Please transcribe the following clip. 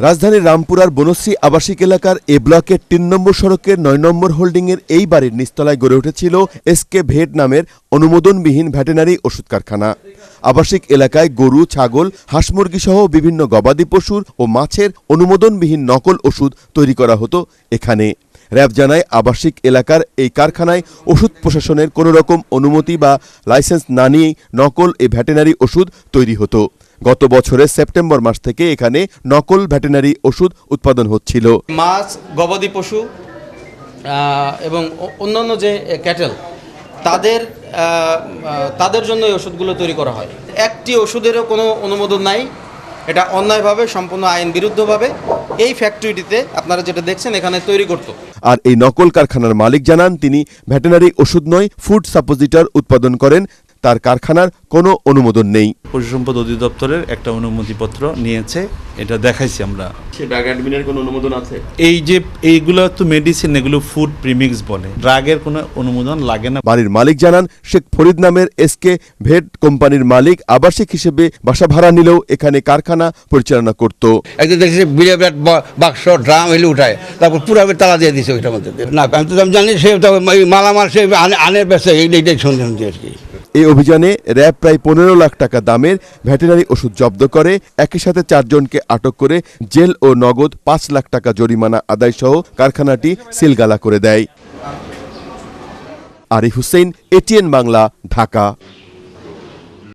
রাজধানীর রামপুরার বনশ্রী আবাসিক এলাকার এ ব্লকের ৩ নম্বর সড়কের ৯ নম্বর হোল্ডিংয়ের এই বাড়ির নিচতলায় গড়ে উঠেছিল এসকে ভেট নামের অনুমোদনবিহীন ভেটেরিনারি ওষুধ কারখানা। আবাসিক এলাকায় গরু, ছাগল, হাঁস মুরগি সহ বিভিন্ন গবাদি পশুর ও মাছের অনুমোদনবিহীন নকল ওষুধ তৈরি করা হতো এখানে। র্যাব জানায়, আবাসিক এলাকার এই কারখানায় ওষুধ প্রশাসনের কোনো রকম অনুমতি বা লাইসেন্স না নিয়েই নকল এই ভেটেরিনারি ওষুধ তৈরি হতো। গত বছরের সেপ্টেম্বর মাস থেকে এখানে নকল ভেটেরিনারি ওষুধ উৎপাদন হচ্ছিল। মাছ, গবাদি পশু এবং অন্যান্য যে ক্যাটেল তাদের জন্য এই ওষুধগুলো তৈরি করা হয়। একটি ওষুধেরও কোনো অনুমোদন নাই। এটা অন্যায়ভাবে, সম্পূর্ণ আইন বিরুদ্ধভাবে এই ফ্যাক্টরিটিতে আপনারা যেটা দেখছেন এখানে তৈরি করত। আর এই নকল কারখানার মালিক জানান, তিনি ভেটেরিনারি ওষুধ নয়, ফুড সাপোজিটর উৎপাদন করেন। তার কারখানার কোনো অনুমোদন নেই। পশু সম্পদ অধিদপ্তরের একটা অনুমতিপত্র নিয়েছে, এটা দেখাইছি আমরা। ড্রাগ অ্যাডমিনের কোনো অনুমোদন আছে? এই যে এইগুলো তো মেডিসিন, এগুলো ফুড প্রিমিক্স বলে, ড্রাগের কোনো অনুমোদন লাগে না। বাড়ির মালিক জানান, শেখ ফরিদ নামের এসকে ভেট কোম্পানির মালিক আবাসিক হিসেবে বাসা ভাড়া নিলেও এখানে কারখানা পরিচালনা করত। একদিন দেখছি বিড়ে বাক্স ড্রাম এলে উঠায়, তারপর পুরো তালা দিয়ে দিছে ওইটার মধ্যে। না আমি তো জানি সে মালামাল সে আনে বেছে, এইটাই শুনতে আর কি। এই অভিযানে র্যাব প্রায় ১৫ লাখ টাকা দামের ভেটেরিনারি ওষুধ জব্দ করে। একই সাথে ৪ জনকে আটক করে জেল ও নগদ ৫ লাখ টাকা জরিমানা আদায় সহ কারখানাটি সিলগালা করে দেয়। আরিফ হোসেন, এটিএন বাংলা, ঢাকা।